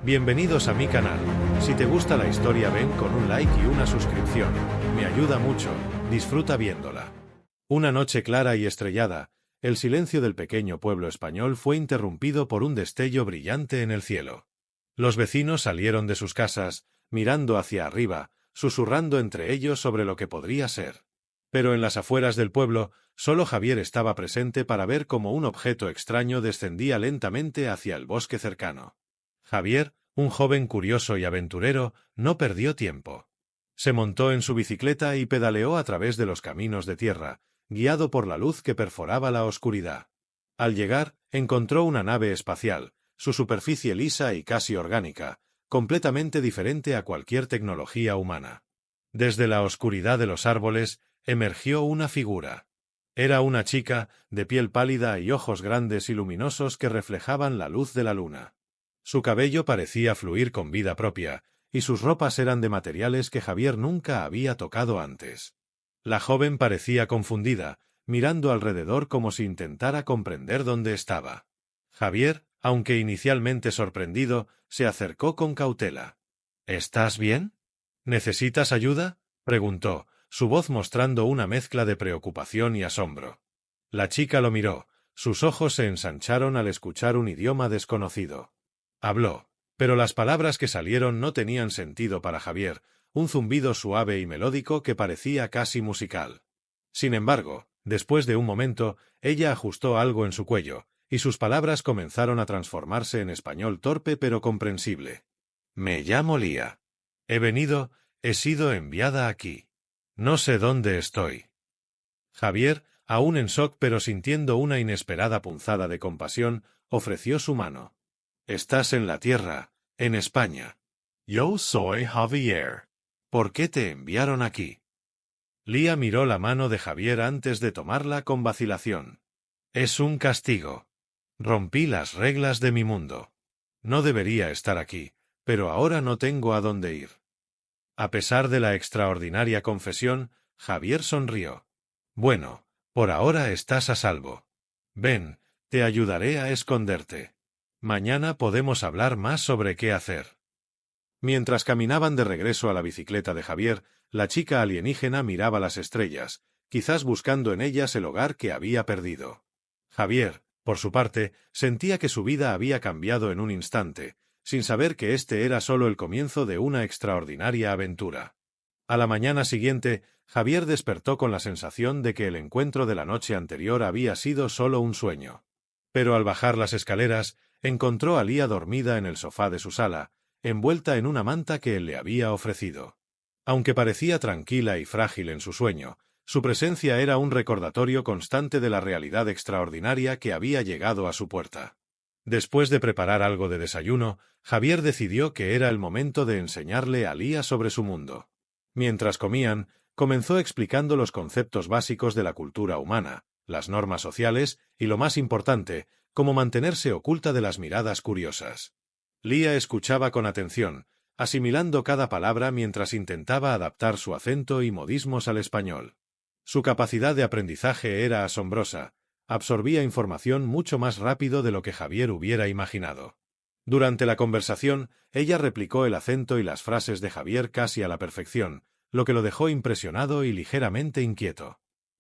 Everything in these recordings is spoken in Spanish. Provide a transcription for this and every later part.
Bienvenidos a mi canal. Si te gusta la historia ven con un like y una suscripción. Me ayuda mucho. Disfruta viéndola. Una noche clara y estrellada, el silencio del pequeño pueblo español fue interrumpido por un destello brillante en el cielo. Los vecinos salieron de sus casas, mirando hacia arriba, susurrando entre ellos sobre lo que podría ser. Pero en las afueras del pueblo, solo Javier estaba presente para ver cómo un objeto extraño descendía lentamente hacia el bosque cercano. Javier, un joven curioso y aventurero, no perdió tiempo. Se montó en su bicicleta y pedaleó a través de los caminos de tierra, guiado por la luz que perforaba la oscuridad. Al llegar, encontró una nave espacial, su superficie lisa y casi orgánica, completamente diferente a cualquier tecnología humana. Desde la oscuridad de los árboles, emergió una figura. Era una chica, de piel pálida y ojos grandes y luminosos que reflejaban la luz de la luna. Su cabello parecía fluir con vida propia, y sus ropas eran de materiales que Javier nunca había tocado antes. La joven parecía confundida, mirando alrededor como si intentara comprender dónde estaba. Javier, aunque inicialmente sorprendido, se acercó con cautela. ¿Estás bien? ¿Necesitas ayuda?, preguntó, su voz mostrando una mezcla de preocupación y asombro. La chica lo miró, sus ojos se ensancharon al escuchar un idioma desconocido. Habló, pero las palabras que salieron no tenían sentido para Javier, un zumbido suave y melódico que parecía casi musical. Sin embargo, después de un momento, ella ajustó algo en su cuello, y sus palabras comenzaron a transformarse en español torpe pero comprensible. Me llamo Lía. He sido enviada aquí. No sé dónde estoy. Javier, aún en shock pero sintiendo una inesperada punzada de compasión, ofreció su mano. Estás en la tierra, en España. Yo soy Javier. ¿Por qué te enviaron aquí? Lía miró la mano de Javier antes de tomarla con vacilación. Es un castigo. Rompí las reglas de mi mundo. No debería estar aquí, pero ahora no tengo a dónde ir. A pesar de la extraordinaria confesión, Javier sonrió. Bueno, por ahora estás a salvo. Ven, te ayudaré a esconderte. Mañana podemos hablar más sobre qué hacer. Mientras caminaban de regreso a la bicicleta de Javier, la chica alienígena miraba las estrellas, quizás buscando en ellas el hogar que había perdido. Javier, por su parte, sentía que su vida había cambiado en un instante, sin saber que este era solo el comienzo de una extraordinaria aventura. A la mañana siguiente, Javier despertó con la sensación de que el encuentro de la noche anterior había sido solo un sueño. Pero al bajar las escaleras, encontró a Lía dormida en el sofá de su sala, envuelta en una manta que él le había ofrecido. Aunque parecía tranquila y frágil en su sueño, su presencia era un recordatorio constante de la realidad extraordinaria que había llegado a su puerta. Después de preparar algo de desayuno, Javier decidió que era el momento de enseñarle a Lía sobre su mundo. Mientras comían, comenzó explicando los conceptos básicos de la cultura humana, las normas sociales y, lo más importante, cómo mantenerse oculta de las miradas curiosas. Lía escuchaba con atención, asimilando cada palabra mientras intentaba adaptar su acento y modismos al español. Su capacidad de aprendizaje era asombrosa, absorbía información mucho más rápido de lo que Javier hubiera imaginado. Durante la conversación, ella replicó el acento y las frases de Javier casi a la perfección, lo que lo dejó impresionado y ligeramente inquieto.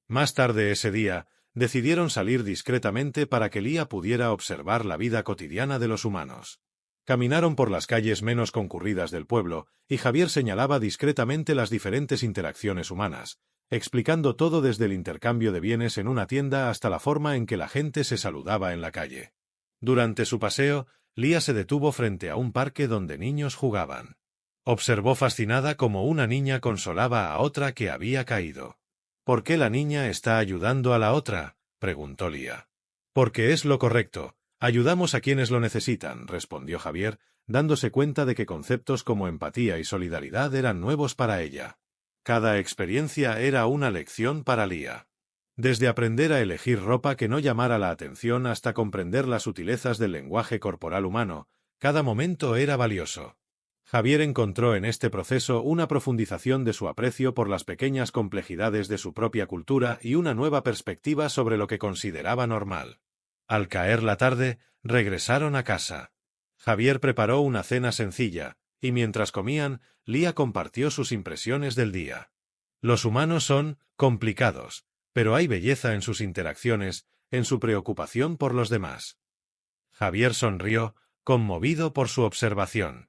Más tarde ese día, decidieron salir discretamente para que Lía pudiera observar la vida cotidiana de los humanos. Caminaron por las calles menos concurridas del pueblo, y Javier señalaba discretamente las diferentes interacciones humanas, explicando todo desde el intercambio de bienes en una tienda hasta la forma en que la gente se saludaba en la calle. Durante su paseo, Lía se detuvo frente a un parque donde niños jugaban. Observó fascinada cómo una niña consolaba a otra que había caído. ¿Por qué la niña está ayudando a la otra?, preguntó Lía. Porque es lo correcto. Ayudamos a quienes lo necesitan, respondió Javier, dándose cuenta de que conceptos como empatía y solidaridad eran nuevos para ella. Cada experiencia era una lección para Lía. Desde aprender a elegir ropa que no llamara la atención hasta comprender las sutilezas del lenguaje corporal humano, cada momento era valioso. Javier encontró en este proceso una profundización de su aprecio por las pequeñas complejidades de su propia cultura y una nueva perspectiva sobre lo que consideraba normal. Al caer la tarde, regresaron a casa. Javier preparó una cena sencilla, y mientras comían, Lía compartió sus impresiones del día. Los humanos son complicados, pero hay belleza en sus interacciones, en su preocupación por los demás. Javier sonrió, conmovido por su observación.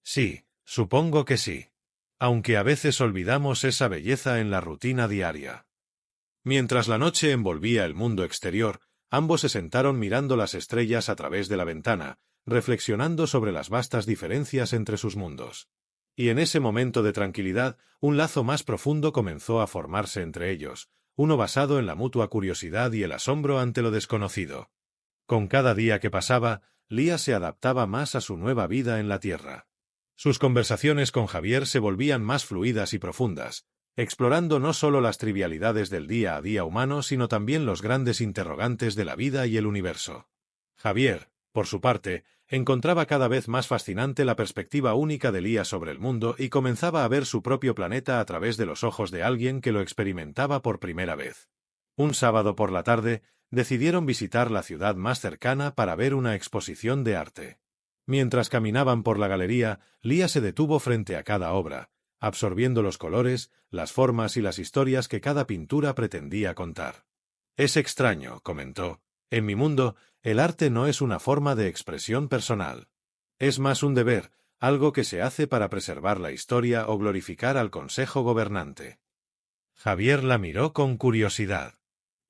Sí, supongo que sí. Aunque a veces olvidamos esa belleza en la rutina diaria. Mientras la noche envolvía el mundo exterior, ambos se sentaron mirando las estrellas a través de la ventana, reflexionando sobre las vastas diferencias entre sus mundos. Y en ese momento de tranquilidad, un lazo más profundo comenzó a formarse entre ellos, uno basado en la mutua curiosidad y el asombro ante lo desconocido. Con cada día que pasaba, Lía se adaptaba más a su nueva vida en la Tierra. Sus conversaciones con Javier se volvían más fluidas y profundas, explorando no solo las trivialidades del día a día humano, sino también los grandes interrogantes de la vida y el universo. Javier, por su parte, encontraba cada vez más fascinante la perspectiva única de Lía sobre el mundo y comenzaba a ver su propio planeta a través de los ojos de alguien que lo experimentaba por primera vez. Un sábado por la tarde, decidieron visitar la ciudad más cercana para ver una exposición de arte. Mientras caminaban por la galería, Lía se detuvo frente a cada obra, absorbiendo los colores, las formas y las historias que cada pintura pretendía contar. «Es extraño», comentó. «En mi mundo, el arte no es una forma de expresión personal. Es más un deber, algo que se hace para preservar la historia o glorificar al consejo gobernante». Javier la miró con curiosidad.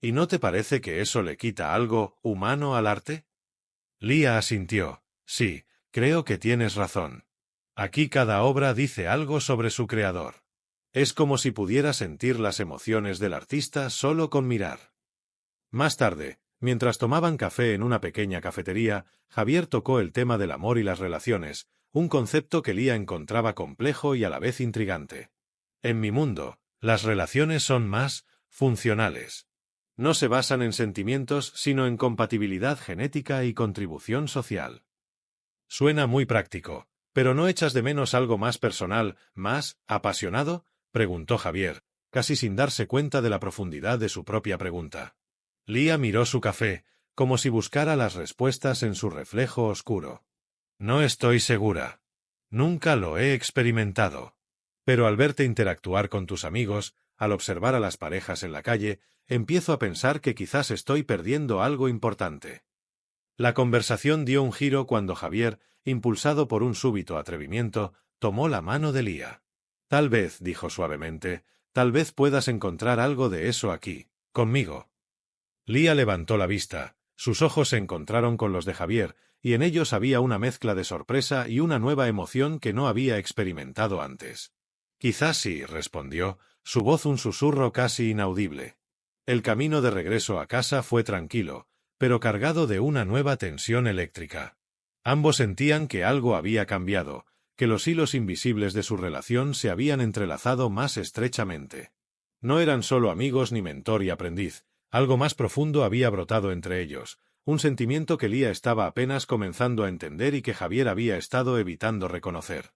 «¿Y no te parece que eso le quita algo humano al arte?» Lía asintió. «Sí, creo que tienes razón. Aquí cada obra dice algo sobre su creador. Es como si pudiera sentir las emociones del artista solo con mirar». Más tarde, mientras tomaban café en una pequeña cafetería, Javier tocó el tema del amor y las relaciones, un concepto que Lía encontraba complejo y a la vez intrigante. «En mi mundo, las relaciones son más funcionales. No se basan en sentimientos, sino en compatibilidad genética y contribución social». «Suena muy práctico, pero ¿no echas de menos algo más personal, más apasionado?», preguntó Javier, casi sin darse cuenta de la profundidad de su propia pregunta. Lía miró su café, como si buscara las respuestas en su reflejo oscuro. «No estoy segura. Nunca lo he experimentado. Pero al verte interactuar con tus amigos, al observar a las parejas en la calle, empiezo a pensar que quizás estoy perdiendo algo importante». La conversación dio un giro cuando Javier, impulsado por un súbito atrevimiento, tomó la mano de Lía. «Tal vez», dijo suavemente, «tal vez puedas encontrar algo de eso aquí, conmigo». Lía levantó la vista, sus ojos se encontraron con los de Javier, y en ellos había una mezcla de sorpresa y una nueva emoción que no había experimentado antes. «Quizás sí», respondió, su voz un susurro casi inaudible. El camino de regreso a casa fue tranquilo, pero cargado de una nueva tensión eléctrica. Ambos sentían que algo había cambiado, que los hilos invisibles de su relación se habían entrelazado más estrechamente. No eran solo amigos ni mentor y aprendiz, algo más profundo había brotado entre ellos, un sentimiento que Lía estaba apenas comenzando a entender y que Javier había estado evitando reconocer.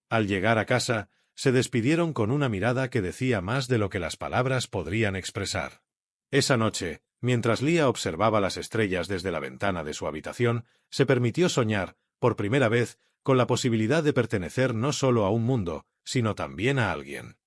Al llegar a casa, se despidieron con una mirada que decía más de lo que las palabras podrían expresar. Esa noche, mientras Lía observaba las estrellas desde la ventana de su habitación, se permitió soñar, por primera vez, con la posibilidad de pertenecer no solo a un mundo, sino también a alguien.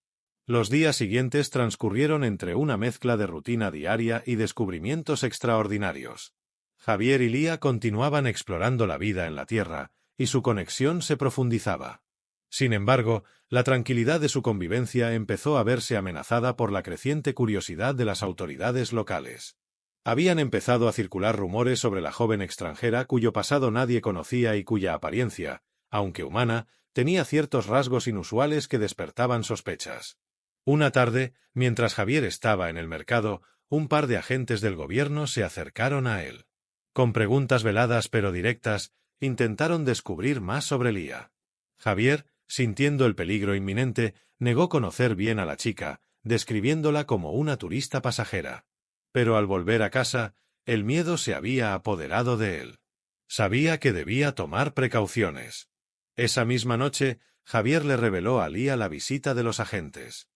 Los días siguientes transcurrieron entre una mezcla de rutina diaria y descubrimientos extraordinarios. Javier y Lía continuaban explorando la vida en la Tierra, y su conexión se profundizaba. Sin embargo, la tranquilidad de su convivencia empezó a verse amenazada por la creciente curiosidad de las autoridades locales. Habían empezado a circular rumores sobre la joven extranjera cuyo pasado nadie conocía y cuya apariencia, aunque humana, tenía ciertos rasgos inusuales que despertaban sospechas. Una tarde, mientras Javier estaba en el mercado, un par de agentes del gobierno se acercaron a él. Con preguntas veladas pero directas, intentaron descubrir más sobre Lía. Javier, sintiendo el peligro inminente, negó conocer bien a la chica, describiéndola como una turista pasajera. Pero al volver a casa, el miedo se había apoderado de él. Sabía que debía tomar precauciones. Esa misma noche, Javier le reveló a Lía la visita de los agentes.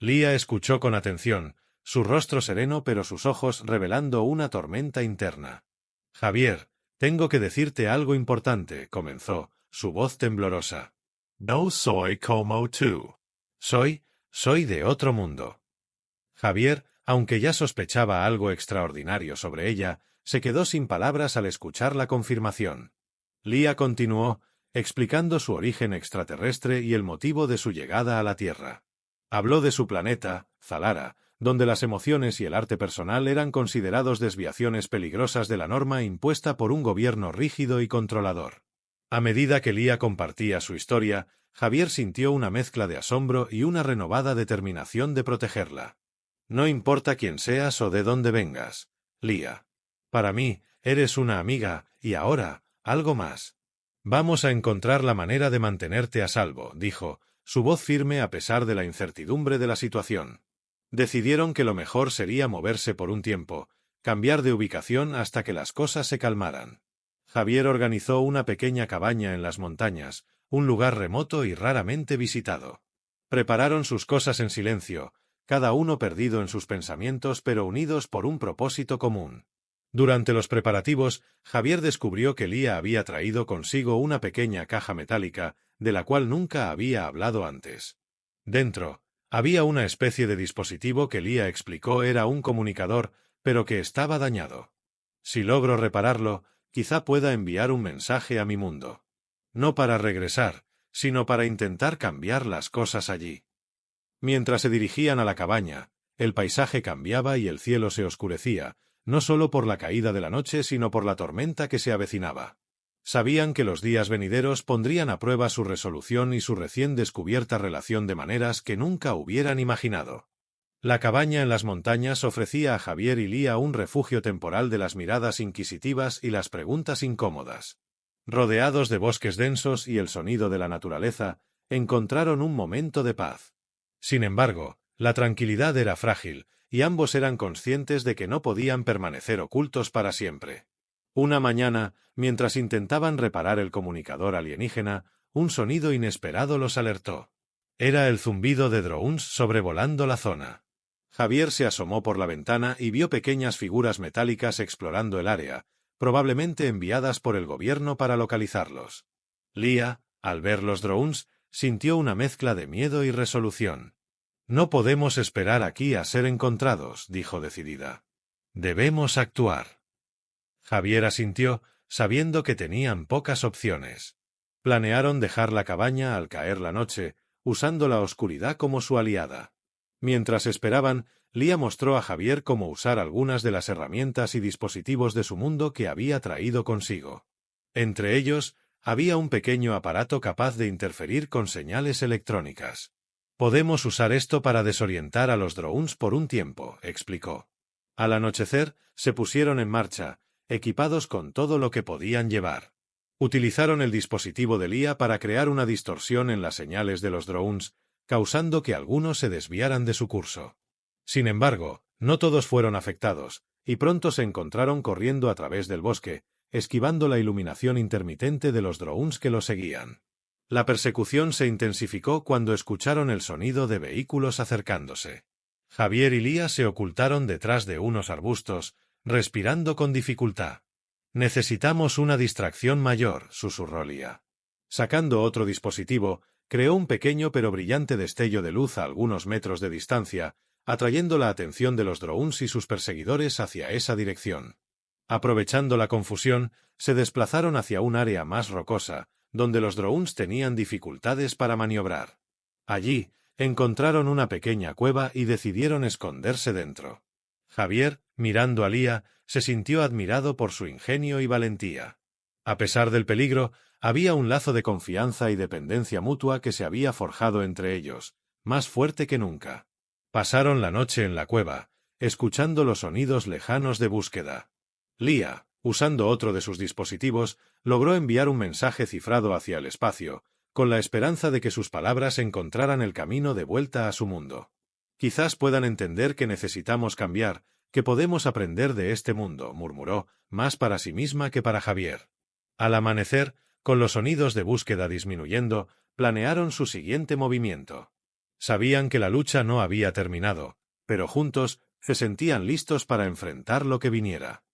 Lía escuchó con atención, su rostro sereno pero sus ojos revelando una tormenta interna. «Javier, Tengo que decirte algo importante, comenzó, su voz temblorosa. No soy como tú. Soy de otro mundo. Javier, aunque ya sospechaba algo extraordinario sobre ella, se quedó sin palabras al escuchar la confirmación. Lía continuó, explicando su origen extraterrestre y el motivo de su llegada a la Tierra. Habló de su planeta, Zalara, donde las emociones y el arte personal eran considerados desviaciones peligrosas de la norma impuesta por un gobierno rígido y controlador. A medida que Lía compartía su historia, Javier sintió una mezcla de asombro y una renovada determinación de protegerla. No importa quién seas o de dónde vengas, Lía. Para mí, eres una amiga, y ahora, algo más. Vamos a encontrar la manera de mantenerte a salvo, dijo, su voz firme a pesar de la incertidumbre de la situación. Decidieron que lo mejor sería moverse por un tiempo, cambiar de ubicación hasta que las cosas se calmaran. Javier organizó una pequeña cabaña en las montañas, un lugar remoto y raramente visitado. Prepararon sus cosas en silencio, cada uno perdido en sus pensamientos pero unidos por un propósito común. Durante los preparativos, Javier descubrió que Lía había traído consigo una pequeña caja metálica, de la cual nunca había hablado antes. Dentro, había una especie de dispositivo que Lía explicó era un comunicador, pero que estaba dañado. Si logro repararlo, quizá pueda enviar un mensaje a mi mundo. No para regresar, sino para intentar cambiar las cosas allí. Mientras se dirigían a la cabaña, el paisaje cambiaba y el cielo se oscurecía, no solo por la caída de la noche sino por la tormenta que se avecinaba. Sabían que los días venideros pondrían a prueba su resolución y su recién descubierta relación de maneras que nunca hubieran imaginado. La cabaña en las montañas ofrecía a Javier y Lía un refugio temporal de las miradas inquisitivas y las preguntas incómodas. Rodeados de bosques densos y el sonido de la naturaleza, encontraron un momento de paz. Sin embargo, la tranquilidad era frágil, y ambos eran conscientes de que no podían permanecer ocultos para siempre. Una mañana, mientras intentaban reparar el comunicador alienígena, un sonido inesperado los alertó. Era el zumbido de drones sobrevolando la zona. Javier se asomó por la ventana y vio pequeñas figuras metálicas explorando el área, probablemente enviadas por el gobierno para localizarlos. Lía, al ver los drones, sintió una mezcla de miedo y resolución. No podemos esperar aquí a ser encontrados, dijo decidida. Debemos actuar. Javier asintió, sabiendo que tenían pocas opciones. Planearon dejar la cabaña al caer la noche, usando la oscuridad como su aliada. Mientras esperaban, Lía mostró a Javier cómo usar algunas de las herramientas y dispositivos de su mundo que había traído consigo. Entre ellos, había un pequeño aparato capaz de interferir con señales electrónicas. Podemos usar esto para desorientar a los drones por un tiempo, explicó. Al anochecer, se pusieron en marcha, equipados con todo lo que podían llevar. Utilizaron el dispositivo de Lía para crear una distorsión en las señales de los drones, causando que algunos se desviaran de su curso. Sin embargo, no todos fueron afectados, y pronto se encontraron corriendo a través del bosque, esquivando la iluminación intermitente de los drones que los seguían. La persecución se intensificó cuando escucharon el sonido de vehículos acercándose. Javier y Lía se ocultaron detrás de unos arbustos, respirando con dificultad. Necesitamos una distracción mayor, susurró Lía. Sacando otro dispositivo, creó un pequeño pero brillante destello de luz a algunos metros de distancia, atrayendo la atención de los drones y sus perseguidores hacia esa dirección. Aprovechando la confusión, se desplazaron hacia un área más rocosa, donde los drones tenían dificultades para maniobrar. Allí, encontraron una pequeña cueva y decidieron esconderse dentro. Javier, mirando a Lía, se sintió admirado por su ingenio y valentía. A pesar del peligro, había un lazo de confianza y dependencia mutua que se había forjado entre ellos, más fuerte que nunca. Pasaron la noche en la cueva, escuchando los sonidos lejanos de búsqueda. Lía, usando otro de sus dispositivos, logró enviar un mensaje cifrado hacia el espacio, con la esperanza de que sus palabras encontraran el camino de vuelta a su mundo. Quizás puedan entender que necesitamos cambiar, que podemos aprender de este mundo, murmuró, más para sí misma que para Javier. Al amanecer, con los sonidos de búsqueda disminuyendo, planearon su siguiente movimiento. Sabían que la lucha no había terminado, pero juntos se sentían listos para enfrentar lo que viniera.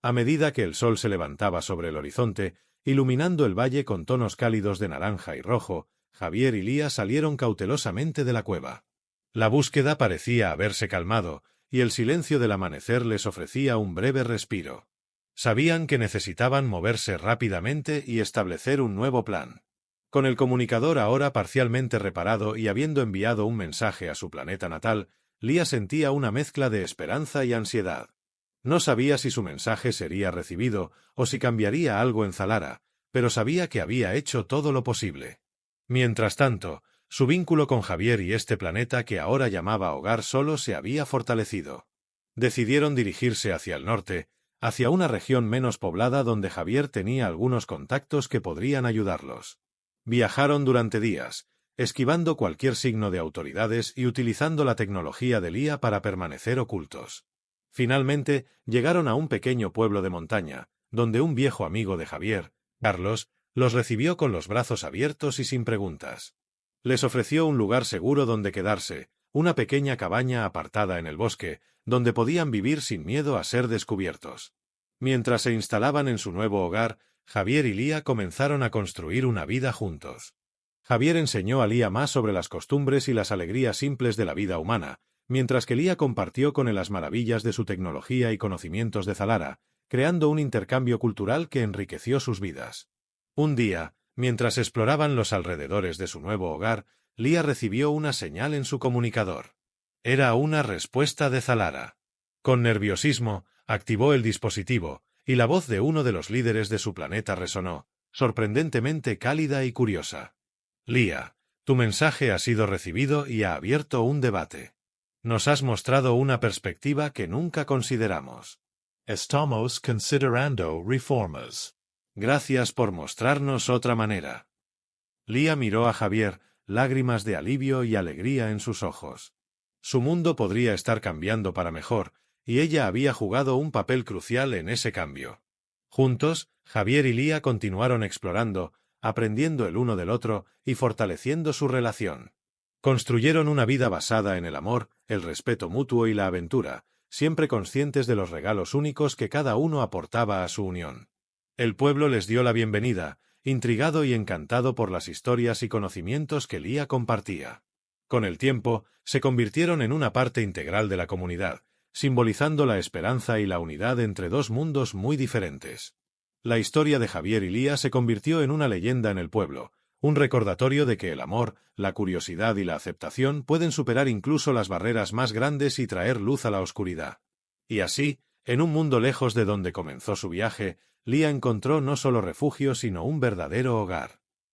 A medida que el sol se levantaba sobre el horizonte, iluminando el valle con tonos cálidos de naranja y rojo, Javier y Lía salieron cautelosamente de la cueva. La búsqueda parecía haberse calmado, y el silencio del amanecer les ofrecía un breve respiro. Sabían que necesitaban moverse rápidamente y establecer un nuevo plan. Con el comunicador ahora parcialmente reparado y habiendo enviado un mensaje a su planeta natal, Lía sentía una mezcla de esperanza y ansiedad. No sabía si su mensaje sería recibido o si cambiaría algo en Zalara, pero sabía que había hecho todo lo posible. Mientras tanto, su vínculo con Javier y este planeta que ahora llamaba hogar solo se había fortalecido. Decidieron dirigirse hacia el norte, hacia una región menos poblada donde Javier tenía algunos contactos que podrían ayudarlos. Viajaron durante días, esquivando cualquier signo de autoridades y utilizando la tecnología de Lía para permanecer ocultos. Finalmente, llegaron a un pequeño pueblo de montaña, donde un viejo amigo de Javier, Carlos, los recibió con los brazos abiertos y sin preguntas. Les ofreció un lugar seguro donde quedarse, una pequeña cabaña apartada en el bosque, donde podían vivir sin miedo a ser descubiertos. Mientras se instalaban en su nuevo hogar, Javier y Lía comenzaron a construir una vida juntos. Javier enseñó a Lía más sobre las costumbres y las alegrías simples de la vida humana, mientras que Lía compartió con él las maravillas de su tecnología y conocimientos de Zalara, creando un intercambio cultural que enriqueció sus vidas. Un día, mientras exploraban los alrededores de su nuevo hogar, Lía recibió una señal en su comunicador. Era una respuesta de Zalara. Con nerviosismo, activó el dispositivo, y la voz de uno de los líderes de su planeta resonó, sorprendentemente cálida y curiosa. Lía, tu mensaje ha sido recibido y ha abierto un debate. Nos has mostrado una perspectiva que nunca consideramos. Estamos considerando reformas. Gracias por mostrarnos otra manera. Lía miró a Javier, lágrimas de alivio y alegría en sus ojos. Su mundo podría estar cambiando para mejor, y ella había jugado un papel crucial en ese cambio. Juntos, Javier y Lía continuaron explorando, aprendiendo el uno del otro y fortaleciendo su relación. Construyeron una vida basada en el amor, el respeto mutuo y la aventura, siempre conscientes de los regalos únicos que cada uno aportaba a su unión. El pueblo les dio la bienvenida, intrigado y encantado por las historias y conocimientos que Lía compartía. Con el tiempo, se convirtieron en una parte integral de la comunidad, simbolizando la esperanza y la unidad entre dos mundos muy diferentes. La historia de Javier y Lía se convirtió en una leyenda en el pueblo, un recordatorio de que el amor, la curiosidad y la aceptación pueden superar incluso las barreras más grandes y traer luz a la oscuridad. Y así, en un mundo lejos de donde comenzó su viaje, Lía encontró no solo refugio sino un verdadero hogar.